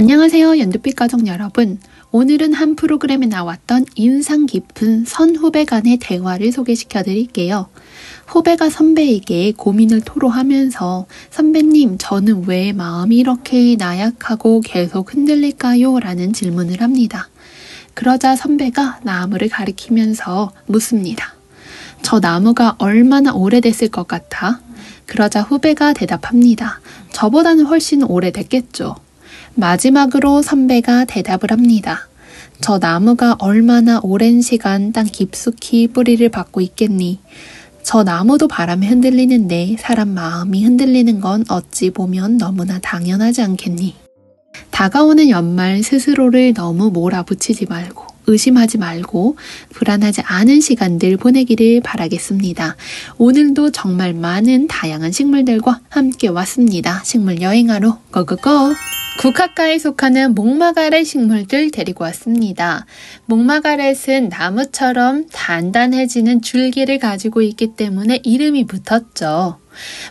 안녕하세요, 연두빛 가족 여러분. 오늘은 한 프로그램에 나왔던 인상 깊은 선후배 간의 대화를 소개시켜 드릴게요. 후배가 선배에게 고민을 토로하면서 선배님, 저는 왜 마음이 이렇게 나약하고 계속 흔들릴까요? 라는 질문을 합니다. 그러자 선배가 나무를 가리키면서 묻습니다. 저 나무가 얼마나 오래됐을 것 같아? 그러자 후배가 대답합니다. 저보다는 훨씬 오래됐겠죠. 마지막으로 선배가 대답을 합니다. 저 나무가 얼마나 오랜 시간 땅 깊숙이 뿌리를 박고 있겠니? 저 나무도 바람에 흔들리는데 사람 마음이 흔들리는 건 어찌 보면 너무나 당연하지 않겠니? 다가오는 연말 스스로를 너무 몰아붙이지 말고 의심하지 말고 불안하지 않은 시간들 보내기를 바라겠습니다. 오늘도 정말 많은 다양한 식물들과 함께 왔습니다. 식물 여행하러 고고고! 국화과에 속하는 목마가렛 식물들 데리고 왔습니다. 목마가렛은 나무처럼 단단해지는 줄기를 가지고 있기 때문에 이름이 붙었죠.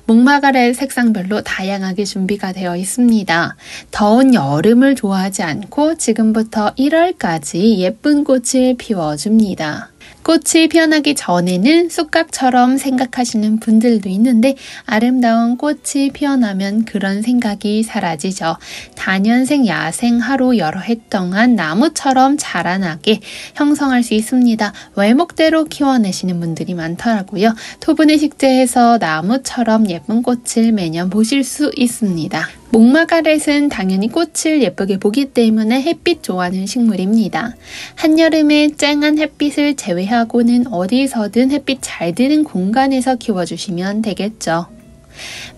목마가렛 색상별로 다양하게 준비가 되어 있습니다. 더운 여름을 좋아하지 않고 지금부터 1월까지 예쁜 꽃을 피워줍니다. 꽃이 피어나기 전에는 쑥갓처럼 생각하시는 분들도 있는데 아름다운 꽃이 피어나면 그런 생각이 사라지죠. 다년생 야생하로 여러 해 동안 나무처럼 자라나게 형성할 수 있습니다. 외목대로 키워내시는 분들이 많더라고요. 토분의 식재에서 나무처럼 예쁜 꽃을 매년 보실 수 있습니다. 목마가렛은 당연히 꽃을 예쁘게 보기 때문에 햇빛 좋아하는 식물입니다. 한여름에 쨍한 햇빛을 제외하고는 어디서든 햇빛 잘 드는 공간에서 키워주시면 되겠죠.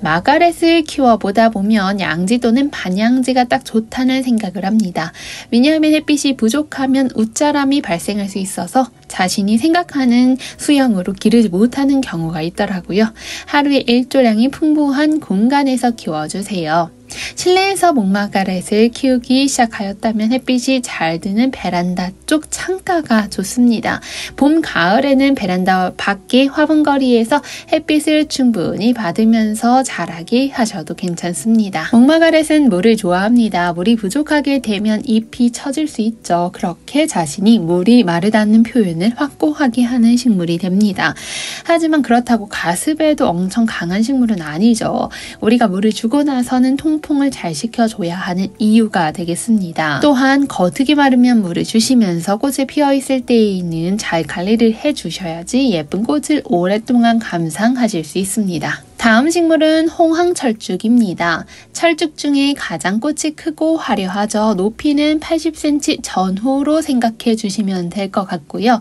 마가렛을 키워보다 보면 양지 또는 반양지가 딱 좋다는 생각을 합니다. 왜냐하면 햇빛이 부족하면 웃자람이 발생할 수 있어서 자신이 생각하는 수영으로 기르지 못하는 경우가 있더라고요. 하루에 일조량이 풍부한 공간에서 키워주세요. 실내에서 목마가렛을 키우기 시작하였다면 햇빛이 잘 드는 베란다 쪽 창가가 좋습니다. 봄, 가을에는 베란다 밖의 화분거리에서 햇빛을 충분히 받으면서 자라게 하셔도 괜찮습니다. 목마가렛은 물을 좋아합니다. 물이 부족하게 되면 잎이 처질 수 있죠. 그렇게 자신이 물이 마르다는 표현을 확고하게 하는 식물이 됩니다. 하지만 그렇다고 가습에도 엄청 강한 식물은 아니죠. 우리가 물을 주고 나서는 통풍을 잘 시켜줘야 하는 이유가 되겠습니다. 또한 거득이 마르면 물을 주시면서 꽃이 피어있을 때에는 잘 관리를 해주셔야지 예쁜 꽃을 오랫동안 감상하실 수 있습니다. 다음 식물은 홍황철쭉입니다. 철쭉 중에 가장 꽃이 크고 화려하죠. 높이는 80cm 전후로 생각해 주시면 될 것 같고요.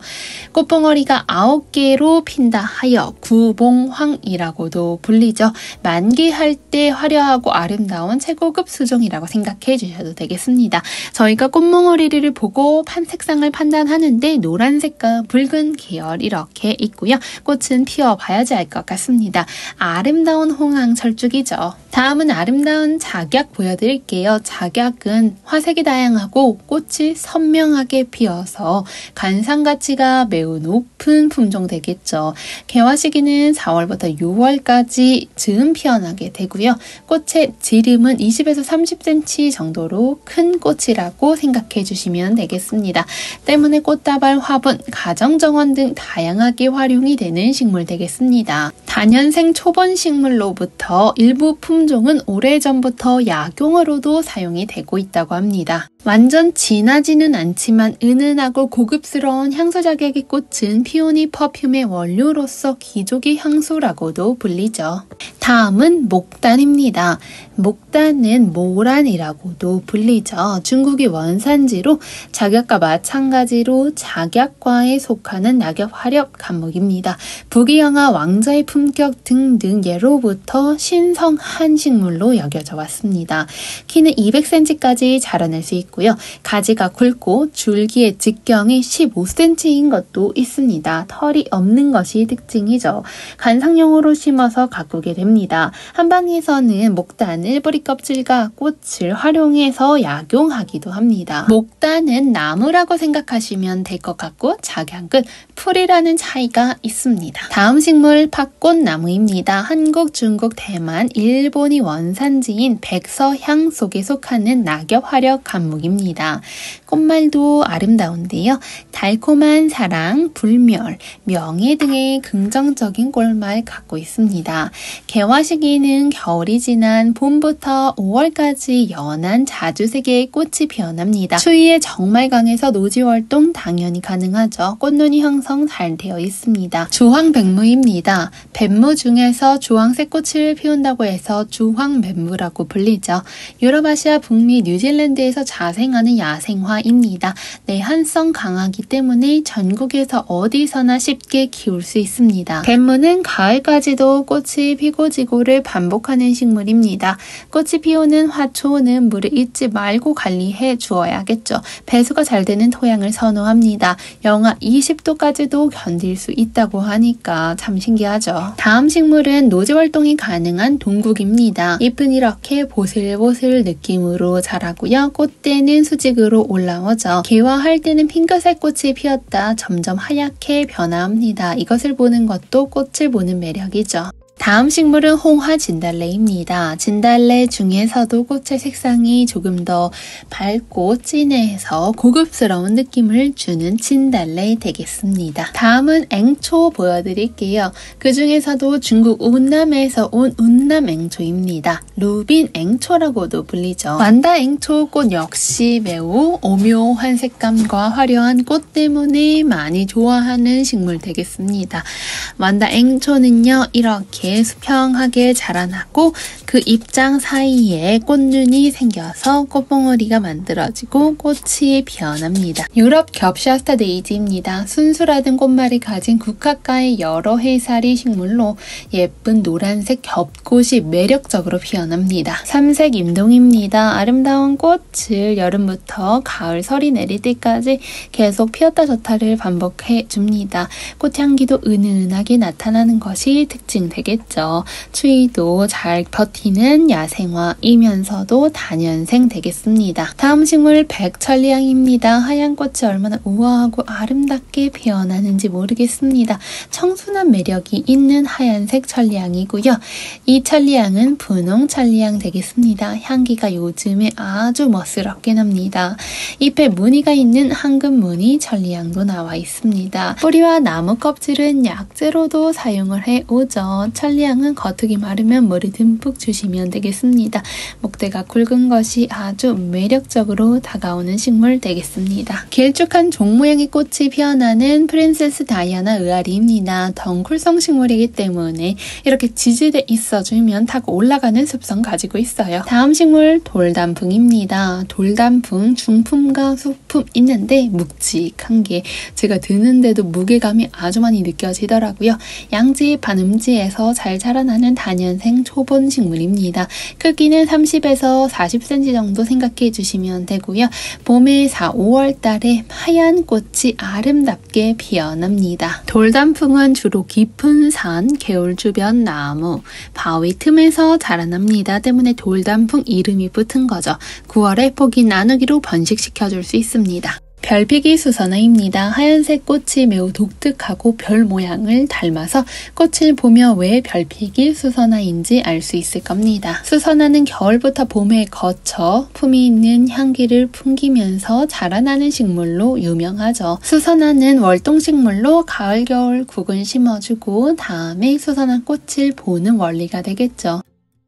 꽃봉오리가 9개로 핀다 하여 구봉황이라고도 불리죠. 만개할 때 화려하고 아름다운 최고급 수종이라고 생각해 주셔도 되겠습니다. 저희가 꽃봉오리를 보고 색상을 판단하는데 노란색과 붉은 계열 이렇게 있고요. 꽃은 피어봐야지 알 것 같습니다. 아름다운 홍황철쭉이죠. 다음은 아름다운 작약 보여드릴게요. 작약은 화색이 다양하고 꽃이 선명하게 피어서 관상가치가 매우 높은 품종 되겠죠. 개화 시기는 4월부터 6월까지 즈음 피어나게 되고요. 꽃의 지름은 20에서 30cm 정도로 큰 꽃이라고 생각해 주시면 되겠습니다. 때문에 꽃다발, 화분, 가정정원 등 다양하게 활용이 되는 식물 되겠습니다. 다년생 초본 식물로부터 일부 품종은 오래전부터 약용으로도 사용이 되고 있다고 합니다. 완전 진하지는 않지만 은은하고 고급스러운 향수 자객의 꽃은 피오니 퍼퓸의 원료로서 기족의 향수라고도 불리죠. 다음은 목단입니다. 목단은 모란이라고도 불리죠. 중국의 원산지로 작약과 마찬가지로 작약과에 속하는 낙엽 화렵 감목입니다. 부귀영화, 왕자의 품격 등등 예로부터 신성한 식물로 여겨져 왔습니다. 키는 200cm까지 자라날 수 있고 가지가 굵고 줄기의 직경이 15cm인 것도 있습니다. 털이 없는 것이 특징이죠. 관상용으로 심어서 가꾸게 됩니다. 한방에서는 목단을 뿌리 껍질과 꽃을 활용해서 약용하기도 합니다. 목단은 나무라고 생각하시면 될 것 같고 작약은 풀이라는 차이가 있습니다. 다음 식물 팥꽃나무입니다. 한국, 중국, 대만, 일본 일본이 원산지인 백서향 속에 속하는 낙엽 화력 감목입니다. 꽃말도 아름다운데요. 달콤한 사랑, 불멸, 명예 등의 긍정적인 꽃말 갖고 있습니다. 개화 시기는 겨울이 지난 봄부터 5월까지 연한 자주색의 꽃이 피어납니다. 추위에 정말 강해서 노지활동 당연히 가능하죠. 꽃눈이 형성 잘 되어 있습니다. 주황백무입니다. 백무 중에서 주황색 꽃을 피운다고 해서 주황백무라고 불리죠. 유럽아시아, 북미, 뉴질랜드에서 자생하는 야생화입니다. 내한성 강하기 때문에 전국에서 어디서나 쉽게 키울 수 있습니다. 백무는 가을까지도 꽃이 피고 지고를 반복하는 식물입니다. 꽃이 피우는 화초는 물을 잊지 말고 관리해 주어야겠죠. 배수가 잘 되는 토양을 선호합니다. 영하 20도까지도 견딜 수 있다고 하니까 참 신기하죠. 다음 식물은 노지 활동이 가능한 동국입니다. 잎은 이렇게 보슬보슬 느낌으로 자라고요. 꽃대는 수직으로 올라오죠. 개화할 때는 핑크색 꽃이 피었다 점점 하얗게 변화합니다. 이것을 보는 것도 꽃을 보는 매력이죠. 다음 식물은 홍화 진달래입니다. 진달래 중에서도 꽃의 색상이 조금 더 밝고 진해서 고급스러운 느낌을 주는 진달래 되겠습니다. 다음은 앵초 보여드릴게요. 그 중에서도 중국 운남에서 온 운남앵초입니다. 루빈 앵초라고도 불리죠. 완다 앵초 꽃 역시 매우 오묘한 색감과 화려한 꽃 때문에 많이 좋아하는 식물 되겠습니다. 완다 앵초는요, 이렇게 수평하게 자라나고 그 잎장 사이에 꽃눈이 생겨서 꽃봉오리가 만들어지고 꽃이 피어납니다. 유럽 겹샤스타 데이지입니다. 순수라든 꽃말이 가진 국화과의 여러 해살이 식물로 예쁜 노란색 겹꽃이 매력적으로 피어납니다. 삼색 임동입니다. 아름다운 꽃을 여름부터 가을 설이 내릴 때까지 계속 피었다 졌다를 반복해 줍니다. 꽃향기도 은은하게 나타나는 것이 특징 되겠죠. 추위도 잘 버티는 야생화이면서도 다년생 되겠습니다. 다음 식물 백천리향입니다. 하얀 꽃이 얼마나 우아하고 아름답게 피어나는지 모르겠습니다. 청순한 매력이 있는 하얀색 천리향이고요. 이 천리향은 분홍 천리향 되겠습니다. 향기가 요즘에 아주 멋스럽게 납니다. 잎에 무늬가 있는 황금 무늬 천리향도 나와 있습니다. 뿌리와 나무 껍질은 약재로도 사용을 해오죠. 천리향은 겉흙이 마르면 물을 듬뿍 주시면 되겠습니다. 목대가 굵은 것이 아주 매력적으로 다가오는 식물 되겠습니다. 길쭉한 종 모양의 꽃이 피어나는 프린세스 다이아나 의아리입니다. 덩쿨성 식물이기 때문에 이렇게 지지대 있어주면 타고 올라가는 습성 가지고 있어요. 다음 식물 돌단풍입니다. 돌단풍 중품과 소품 있는데 묵직한 게 제가 드는데도 무게감이 아주 많이 느껴지더라고요. 양지 반음지에서 잘 자라나는 다년생 초본 식물입니다. 크기는 30에서 40cm 정도 생각해 주시면 되고요. 봄에 4, 5월 달에 하얀 꽃이 아름답게 피어납니다. 돌단풍은 주로 깊은 산, 개울 주변 나무, 바위 틈에서 자라납니다. 때문에 돌단풍 이름이 붙은 거죠. 9월에 포기 나누기로 번식시켜줄 수 있습니다. 별피기 수선화입니다. 하얀색 꽃이 매우 독특하고 별 모양을 닮아서 꽃을 보며 왜 별피기 수선화인지 알 수 있을 겁니다. 수선화는 겨울부터 봄에 거쳐 품이 있는 향기를 풍기면서 자라나는 식물로 유명하죠. 수선화는 월동식물로 가을, 겨울 국은 심어주고 다음에 수선화 꽃을 보는 원리가 되겠죠.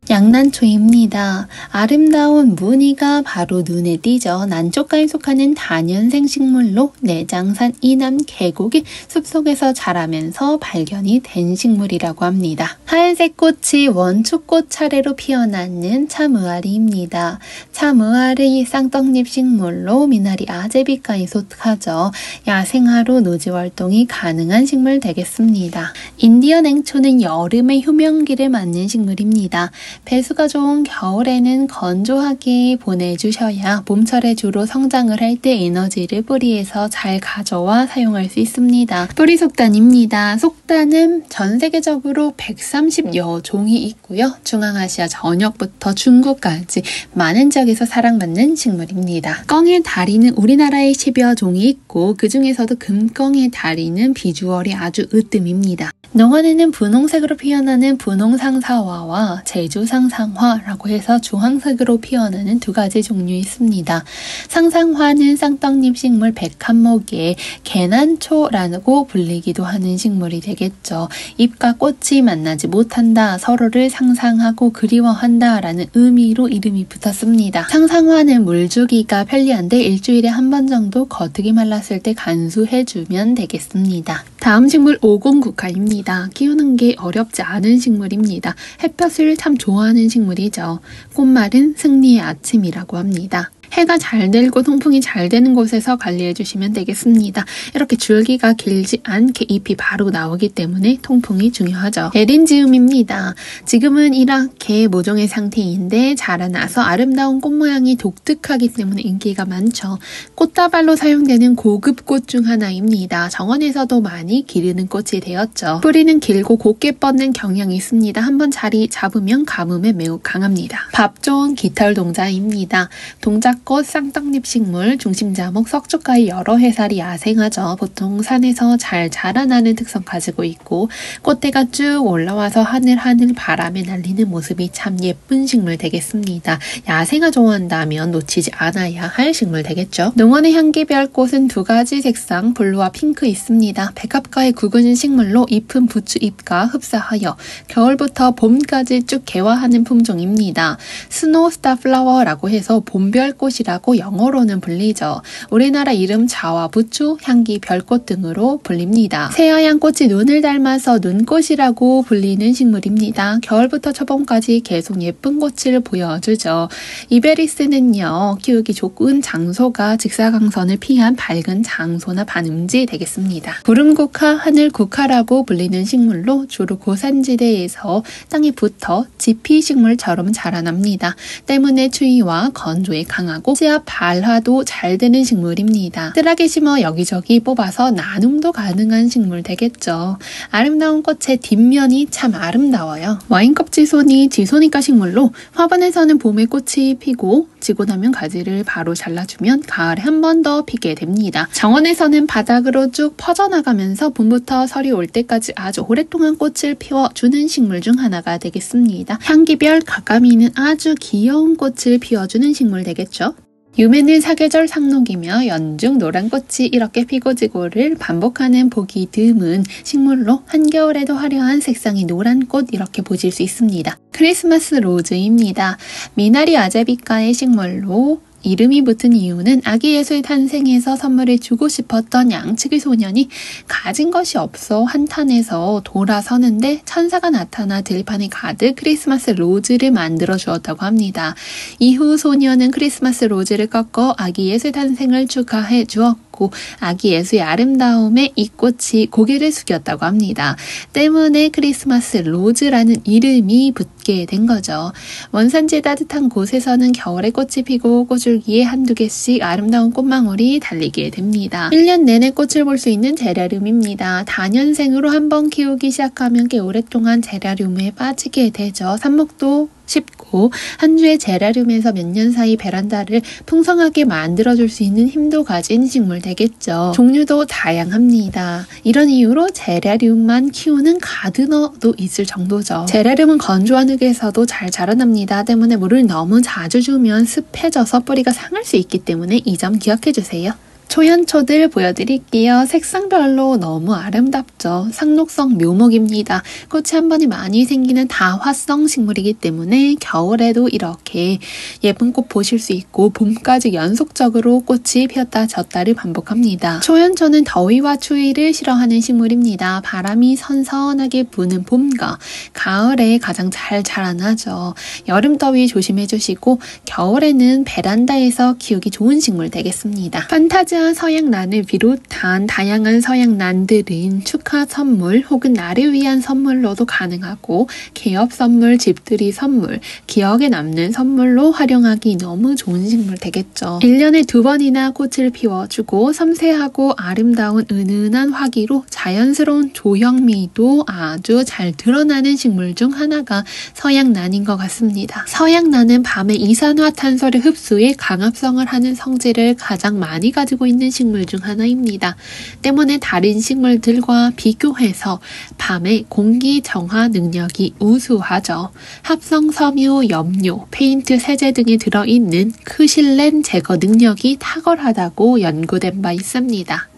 양난초입니다. 아름다운 무늬가 바로 눈에 띄죠. 난초과에 속하는 다년생 식물로 내장산 이남 계곡이 숲속에서 자라면서 발견이 된 식물이라고 합니다. 하얀색 꽃이 원초꽃 차례로 피어나는 참의아리입니다. 참의아리 쌍떡잎 식물로 미나리 아제비과에 속하죠. 야생화로 노지활동이 가능한 식물 되겠습니다. 인디언 앵초는 여름에 휴명기를 맞는 식물입니다. 배수가 좋은 겨울에는 건조하게 보내주셔야 봄철에 주로 성장을 할 때 에너지를 뿌리에서 잘 가져와 사용할 수 있습니다. 뿌리 속단입니다. 속단은 전 세계적으로 130여 종이 있고요. 중앙아시아 전역부터 중국까지 많은 지역에서 사랑받는 식물입니다. 껑의 다리는 우리나라에 10여 종이 있고 그 중에서도 금껑의 다리는 비주얼이 아주 으뜸입니다. 농원에는 분홍색으로 피어나는 분홍상사화와 제주 식물로 상상화라고 해서 주황색으로 피어나는 두 가지 종류 있습니다. 상상화는 쌍떡잎 식물 백합목의 개난초라고 불리기도 하는 식물이 되겠죠. 잎과 꽃이 만나지 못한다, 서로를 상상하고 그리워한다 라는 의미로 이름이 붙었습니다. 상상화는 물주기가 편리한데 일주일에 한 번 정도 거득이 말랐을 때 간수해주면 되겠습니다. 다음 식물 오공국화입니다. 키우는 게 어렵지 않은 식물입니다. 햇볕을 참 좋아하는 식물이죠. 꽃말은 승리의 아침이라고 합니다. 해가 잘 들고 통풍이 잘 되는 곳에서 관리해 주시면 되겠습니다. 이렇게 줄기가 길지 않게 잎이 바로 나오기 때문에 통풍이 중요하죠. 에린지움입니다. 지금은 이렇게 모종의 상태인데 자라나서 아름다운 꽃 모양이 독특하기 때문에 인기가 많죠. 꽃다발로 사용되는 고급 꽃 중 하나입니다. 정원에서도 많이 기르는 꽃이 되었죠. 뿌리는 길고 곱게 뻗는 경향이 있습니다. 한번 자리 잡으면 가뭄에 매우 강합니다. 밥 좋은 깃털동자입니다. 동작꽃, 쌍떡잎 식물, 중심자목, 석주가의 여러 해살이 야생하죠. 보통 산에서 잘 자라나는 특성 가지고 있고 꽃대가 쭉 올라와서 하늘하늘 바람에 날리는 모습이 참 예쁜 식물 되겠습니다. 야생화 좋아한다면 놓치지 않아야 할 식물 되겠죠. 농원의 향기별 꽃은 두 가지 색상, 블루와 핑크 있습니다. 백합과의 굵은 식물로 잎은 부추잎과 흡사하여 겨울부터 봄까지 쭉 개화하는 품종입니다. 스노우 스타 플라워라고 해서 봄별꽃이라고 영어로는 불리죠. 우리나라 이름 자와 부추, 향기 별꽃 등으로 불립니다. 새하얀 꽃이 눈을 닮아서 눈꽃이라고 불리는 식물입니다. 겨울부터 초봄까지 계속 예쁜 꽃을 보여주죠. 이베리스는요, 키우기 좋은 장소가 직사광선을 피한 밝은 장소나 반음지 되겠습니다. 구름국화, 하늘국화라고 불리는 식물로 주로 고산지대에서 땅에 붙어 지피식물처럼 자라납니다. 때문에 추위와 건조에 강하고 씨앗 발화도 잘 되는 식물입니다. 뜰하게 심어 여기저기 뽑아서 나눔도 가능한 식물 되겠죠. 아름다운 꽃의 뒷면이 참 아름다워요. 와인껍질손이 지소니까 식물로 화분에서는 봄에 꽃이 피고 지고 나면 가지를 바로 잘라주면 가을에 한 번 더 피게 됩니다. 정원에서는 바닥으로 쭉 퍼져나가면서 봄부터 설이 올 때까지 아주 오랫동안 꽃을 피워주는 식물 중 하나가 되겠습니다. 향기별 가까미는 아주 귀여운 꽃을 피워주는 식물 되겠죠. 유매는 사계절 상록이며 연중 노란 꽃이 이렇게 피고 지고를 반복하는 보기 드문 식물로 한겨울에도 화려한 색상의 노란 꽃 이렇게 보실 수 있습니다. 크리스마스 로즈입니다. 미나리 아제비과의 식물로 이름이 붙은 이유는 아기 예수의 탄생에서 선물을 주고 싶었던 양치기 소년이 가진 것이 없어 한탄해서 돌아서는데 천사가 나타나 들판에 가득 크리스마스 로즈를 만들어 주었다고 합니다. 이후 소년은 크리스마스 로즈를 꺾어 아기 예수의 탄생을 축하해 주었고 아기 예수의 아름다움에 이 꽃이 고개를 숙였다고 합니다. 때문에 크리스마스 로즈라는 이름이 붙게 된 거죠. 원산지 따뜻한 곳에서는 겨울에 꽃이 피고 꽃줄기에 한두 개씩 아름다운 꽃망울이 달리게 됩니다. 1년 내내 꽃을 볼 수 있는 제라늄입니다. 다년생으로 한번 키우기 시작하면 꽤 오랫동안 제라늄에 빠지게 되죠. 삽목도 쉽고 한 주의 제라늄에서 몇 년 사이 베란다를 풍성하게 만들어줄 수 있는 힘도 가진 식물 되겠죠. 종류도 다양합니다. 이런 이유로 제라늄만 키우는 가드너도 있을 정도죠. 제라늄은 건조한 흙에서도 잘 자라납니다. 때문에 물을 너무 자주 주면 습해져서 뿌리가 상할 수 있기 때문에 이 점 기억해주세요. 초현초들 보여드릴게요. 색상별로 너무 아름답죠. 상록성 묘목입니다. 꽃이 한 번에 많이 생기는 다화성 식물이기 때문에 겨울에도 이렇게 예쁜 꽃 보실 수 있고 봄까지 연속적으로 꽃이 피었다 졌다를 반복합니다. 초현초는 더위와 추위를 싫어하는 식물입니다. 바람이 선선하게 부는 봄과 가을에 가장 잘 자라나죠. 여름 더위 조심해 주시고 겨울에는 베란다에서 키우기 좋은 식물 되겠습니다. 판타지아 서양란을 비롯한 다양한 서양란들은 축하 선물 혹은 나를 위한 선물로도 가능하고 개업 선물, 집들이 선물, 기억에 남는 선물로 활용하기 너무 좋은 식물 되겠죠. 1년에 2번이나 꽃을 피워주고 섬세하고 아름다운 은은한 화기로 자연스러운 조형미도 아주 잘 드러나는 식물 중 하나가 서양란인 것 같습니다. 서양란은 밤에 이산화탄소를 흡수해 강합성을 하는 성질을 가장 많이 가지고 하고 있는 식물 중 하나입니다. 때문에 다른 식물들과 비교해서 밤에 공기 정화 능력이 우수하죠. 합성 섬유, 염료, 페인트 세제 등이 들어있는 크실렌 제거 능력이 탁월하다고 연구된 바 있습니다.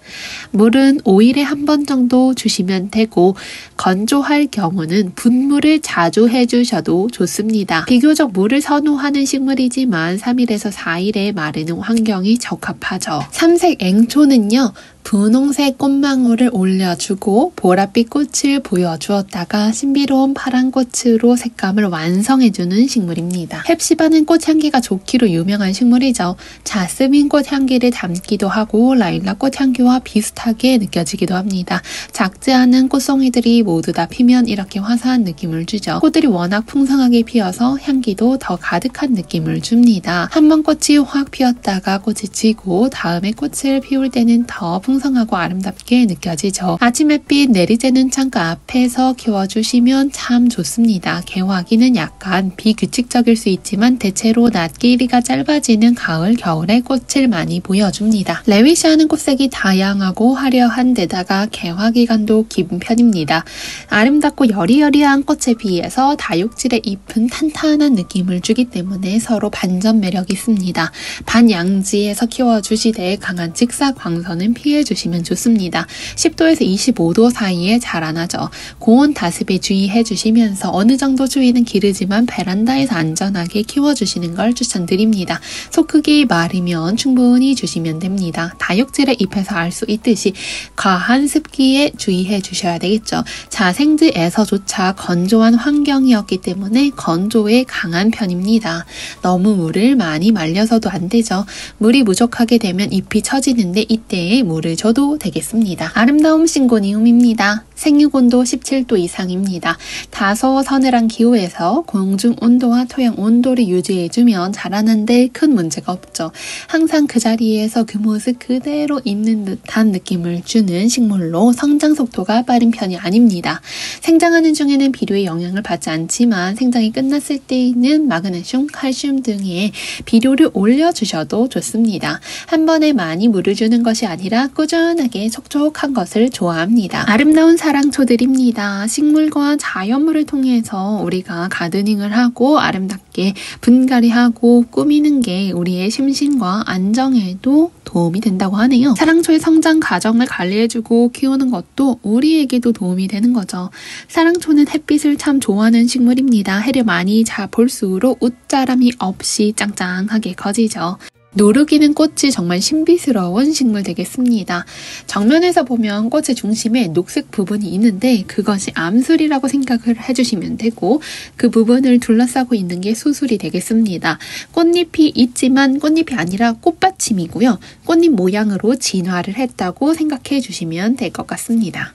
물은 5일에 한 번 정도 주시면 되고 건조할 경우는 분무를 자주 해주셔도 좋습니다. 비교적 물을 선호하는 식물이지만 3일에서 4일에 마르는 환경이 적합하죠. 삼색 앵초는요. 분홍색 꽃망울을 올려주고 보랏빛 꽃을 보여주었다가 신비로운 파란 꽃으로 색감을 완성해주는 식물입니다. 햅시바는 꽃향기가 좋기로 유명한 식물이죠. 자스민 꽃향기를 담기도 하고 라일락 꽃향기와 비슷하게 느껴지기도 합니다. 작지 않은 꽃송이들이 모두 다 피면 이렇게 화사한 느낌을 주죠. 꽃들이 워낙 풍성하게 피어서 향기도 더 가득한 느낌을 줍니다. 한 번 꽃이 확 피었다가 꽃이 지고 다음에 꽃을 피울 때는 더 풍성하고 아름답게 느껴지죠. 아침 햇빛 내리쬐는 창가 앞에서 키워주시면 참 좋습니다. 개화기는 약간 비규칙적일 수 있지만 대체로 낮 길이가 짧아지는 가을, 겨울에 꽃을 많이 보여줍니다. 레위시아는 꽃색이 다양하고 화려한 데다가 개화 기간도 긴 편입니다. 아름답고 여리여리한 꽃에 비해서 다육질의 잎은 탄탄한 느낌을 주기 때문에 서로 반전 매력이 있습니다. 반양지에서 키워주시되 강한 직사광선은 피해주시면 좋습니다. 10도에서 25도 사이에 자라나죠. 고온 다습에 주의해주시면서 어느 정도 추위는 기르지만 베란다에서 안전하게 키워주시는 걸 추천드립니다. 속 크기 말이면 충분히 주시면 됩니다. 다육질의 잎에서 알 수 있듯이 과한 습기에 주의해 주셔야 되겠죠. 자생지에서조차 건조한 환경이었기 때문에 건조에 강한 편입니다. 너무 물을 많이 말려서도 안 되죠. 물이 부족하게 되면 잎이 처지는데 이때에 물을 줘도 되겠습니다. 아름다움 싱고니움입니다. 생육온도 17도 이상입니다. 다소 서늘한 기후에서 공중 온도와 토양 온도를 유지해주면 자라는데 큰 문제가 없죠. 항상 그 자리에서 그 모습 그대로 있는 듯한 느낌을 주는 식물로 성장 속도가 빠른 편이 아닙니다. 생장하는 중에는 비료의 영향을 받지 않지만 생장이 끝났을 때에는 마그네슘, 칼슘 등의 비료를 올려주셔도 좋습니다. 한 번에 많이 물을 주는 것이 아니라 꾸준하게 촉촉한 것을 좋아합니다. 아름다운 사랑초들입니다. 식물과 자연물을 통해서 우리가 가드닝을 하고 아름답게 분갈이하고 꾸미는 게 우리의 심신과 안정에도 도움이 된다고 하네요. 사랑초의 성장 과정을 관리해주고 키우는 것도 우리에게도 도움이 되는 거죠. 사랑초는 햇빛을 참 좋아하는 식물입니다. 해를 많이 볼수록 웃자람이 없이 짱짱하게 커지죠. 노르기는 꽃이 정말 신비스러운 식물 되겠습니다. 정면에서 보면 꽃의 중심에 녹색 부분이 있는데 그것이 암술이라고 생각을 해주시면 되고 그 부분을 둘러싸고 있는 게 수술이 되겠습니다. 꽃잎이 있지만 꽃잎이 아니라 꽃받침이고요. 꽃잎 모양으로 진화를 했다고 생각해 주시면 될 것 같습니다.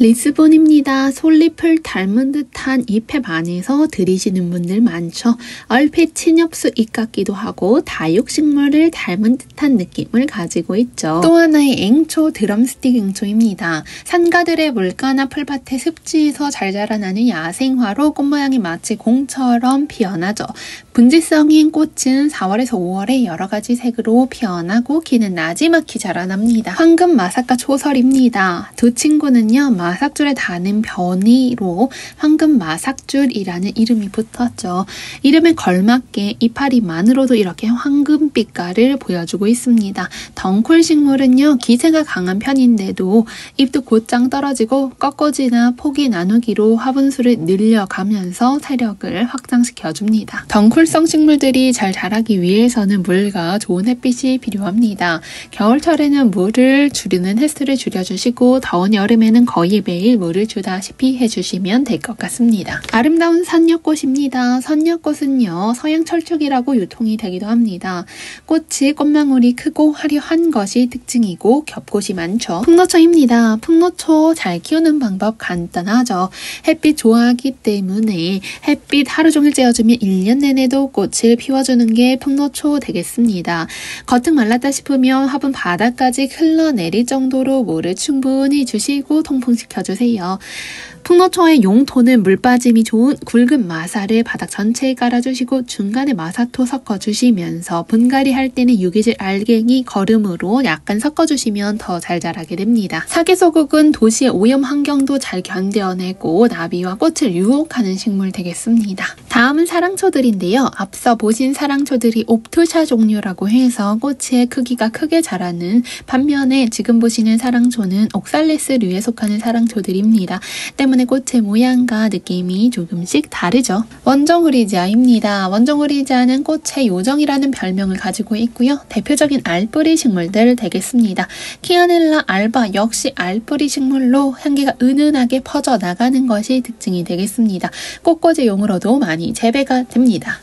리스본입니다. 솔잎을 닮은 듯한 잎의 반에서 들이시는 분들 많죠. 얼핏 침엽수 잎 같기도 하고 다육식물을 닮은 듯한 느낌을 가지고 있죠. 또 하나의 앵초, 드럼스틱 앵초입니다. 산가들의 물가나 풀밭의 습지에서 잘 자라나는 야생화로 꽃 모양이 마치 공처럼 피어나죠. 분지성인 꽃은 4월에서 5월에 여러 가지 색으로 피어나고 키는 나지막히 자라납니다. 황금 마사카 초설입니다. 두 친구는요. 마삭줄에 다는 변이로 황금 마삭줄이라는 이름이 붙었죠. 이름에 걸맞게 이파리만으로도 이렇게 황금빛깔을 보여주고 있습니다. 덩쿨 식물은요. 기세가 강한 편인데도 잎도 곧장 떨어지고 꺾어지나 폭이 나누기로 화분수를 늘려가면서 세력을 확장시켜줍니다. 덩쿨성 식물들이 잘 자라기 위해서는 물과 좋은 햇빛이 필요합니다. 겨울철에는 물을 줄이는 횟수를 줄여주시고 더운 여름에는 거의 매일 물을 주다시피 해주시면 될 것 같습니다. 아름다운 선녀꽃입니다. 선녀꽃은요. 서양 철쭉이라고 유통이 되기도 합니다. 꽃이 꽃망울이 크고 화려한 것이 특징이고 겹꽃이 많죠. 풍노초입니다. 풍노초 잘 키우는 방법 간단하죠. 햇빛 좋아하기 때문에 햇빛 하루 종일 쬐어주면 1년 내내도 계속 꽃을 피워주는 게 풍노초 되겠습니다. 겉은 말랐다 싶으면 화분 바닥까지 흘러내릴 정도로 물을 충분히 주시고 통풍시켜주세요. 풍노초의 용토는 물 빠짐이 좋은 굵은 마사를 바닥 전체에 깔아주시고 중간에 마사토 섞어주시면서 분갈이 할 때는 유기질 알갱이 거름으로 약간 섞어주시면 더 잘 자라게 됩니다. 사계소국은 도시의 오염 환경도 잘 견뎌내고 나비와 꽃을 유혹하는 식물 되겠습니다. 다음은 사랑초들인데요. 앞서 보신 사랑초들이 옵투샤 종류라고 해서 꽃의 크기가 크게 자라는 반면에 지금 보시는 사랑초는 옥살레스류에 속하는 사랑초들입니다. 때문에 꽃의 모양과 느낌이 조금씩 다르죠. 원정후리지아입니다. 원정후리지아는 꽃의 요정이라는 별명을 가지고 있고요. 대표적인 알뿌리 식물들 되겠습니다. 키아넬라 알바 역시 알뿌리 식물로 향기가 은은하게 퍼져나가는 것이 특징이 되겠습니다. 꽃꽂이 용으로도 많이 재배가 됩니다.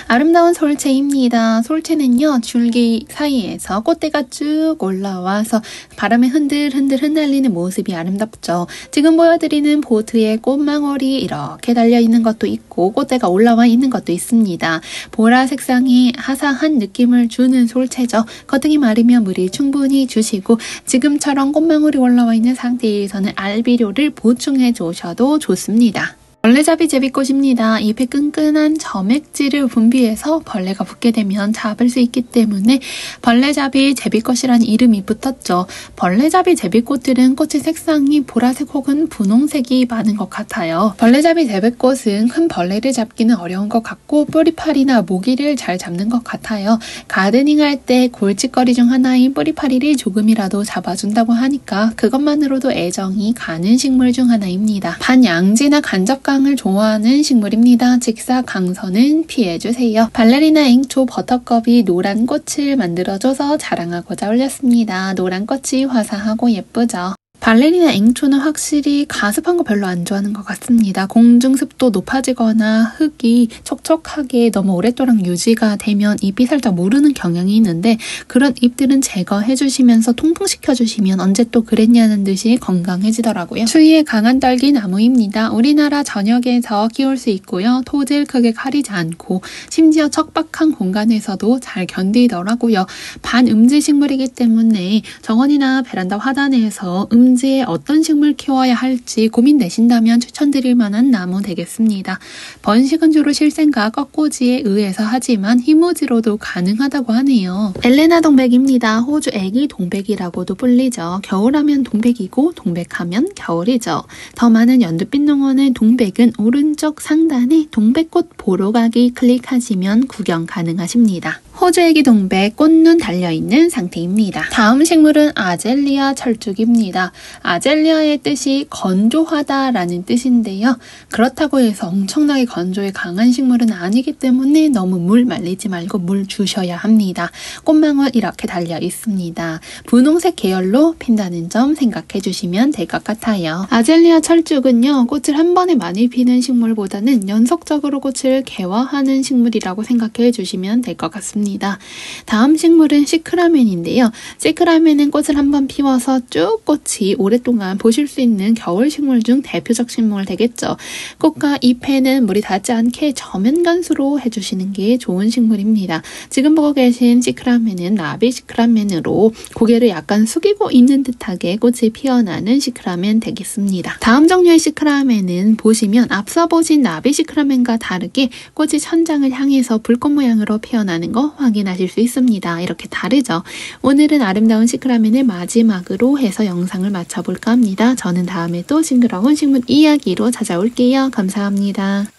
아름다운 솔채입니다. 솔채는요, 줄기 사이에서 꽃대가 쭉 올라와서 바람에 흔들흔들 흩날리는 모습이 아름답죠. 지금 보여드리는 보트에 꽃망울이 이렇게 달려있는 것도 있고 꽃대가 올라와 있는 것도 있습니다. 보라 색상의 화사한 느낌을 주는 솔채죠. 겉등이 마르면 물이 충분히 주시고 지금처럼 꽃망울이 올라와 있는 상태에서는 알비료를 보충해 주셔도 좋습니다. 벌레잡이 제비꽃입니다. 잎에 끈끈한 점액질을 분비해서 벌레가 붙게 되면 잡을 수 있기 때문에 벌레잡이 제비꽃이라는 이름이 붙었죠. 벌레잡이 제비꽃들은 꽃의 색상이 보라색 혹은 분홍색이 많은 것 같아요. 벌레잡이 제비꽃은 큰 벌레를 잡기는 어려운 것 같고 뿌리파리나 모기를 잘 잡는 것 같아요. 가드닝 할 때 골칫거리 중 하나인 뿌리파리를 조금이라도 잡아준다고 하니까 그것만으로도 애정이 가는 식물 중 하나입니다. 반양지나 간접강 을 좋아하는 식물입니다. 직사광선은 피해주세요. 발레리나 앵초 버터컵이 노란 꽃을 만들어줘서 자랑하고자 올렸습니다. 노란 꽃이 화사하고 예쁘죠. 발레리나 앵초는 확실히 가습한 거 별로 안 좋아하는 것 같습니다. 공중습도 높아지거나 흙이 촉촉하게 너무 오랫동안 유지가 되면 잎이 살짝 무르는 경향이 있는데 그런 잎들은 제거해주시면서 통풍시켜주시면 언제 또 그랬냐는 듯이 건강해지더라고요. 추위에 강한 딸기나무입니다. 우리나라 전역에서 키울 수 있고요. 토질 크게 가리지 않고 심지어 척박한 공간에서도 잘 견디더라고요. 반음지 식물이기 때문에 정원이나 베란다 화단에서 음지에 어떤 식물 키워야 할지 고민되신다면 추천드릴 만한 나무 되겠습니다. 번식은 주로 실생과 꺾꽂이에 의해서 하지만 희무지로도 가능하다고 하네요. 엘레나 동백입니다. 호주 애기 동백이라고도 불리죠. 겨울하면 동백이고 동백하면 겨울이죠. 더 많은 연두빛 농원의 동백은 오른쪽 상단에 동백꽃 보러 가기 클릭하시면 구경 가능하십니다. 호주 애기 동백 꽃눈 달려있는 상태입니다. 다음 식물은 아젤리아 철쭉입니다. 아젤리아의 뜻이 건조하다라는 뜻인데요. 그렇다고 해서 엄청나게 건조에 강한 식물은 아니기 때문에 너무 물 말리지 말고 물 주셔야 합니다. 꽃망울 이렇게 달려 있습니다. 분홍색 계열로 핀다는 점 생각해 주시면 될 것 같아요. 아젤리아 철쭉은요, 꽃을 한 번에 많이 피는 식물보다는 연속적으로 꽃을 개화하는 식물이라고 생각해 주시면 될 것 같습니다. 다음 식물은 시크라멘인데요. 시크라멘은 꽃을 한번 피워서 쭉 꽃이 오랫동안 보실 수 있는 겨울 식물 중 대표적 식물 되겠죠. 꽃과 잎에는 물이 닿지 않게 저면 간수로 해주시는 게 좋은 식물입니다. 지금 보고 계신 시크라멘은 나비 시크라멘으로 고개를 약간 숙이고 있는 듯하게 꽃이 피어나는 시크라멘 되겠습니다. 다음 종류의 시크라멘은 보시면 앞서 보신 나비 시크라멘과 다르게 꽃이 천장을 향해서 불꽃 모양으로 피어나는 거 확인하실 수 있습니다. 이렇게 다르죠? 오늘은 아름다운 시크라멘을 마지막으로 해서 영상을 마쳐볼까 합니다. 저는 다음에 또 싱그러운 식물 이야기로 찾아올게요. 감사합니다.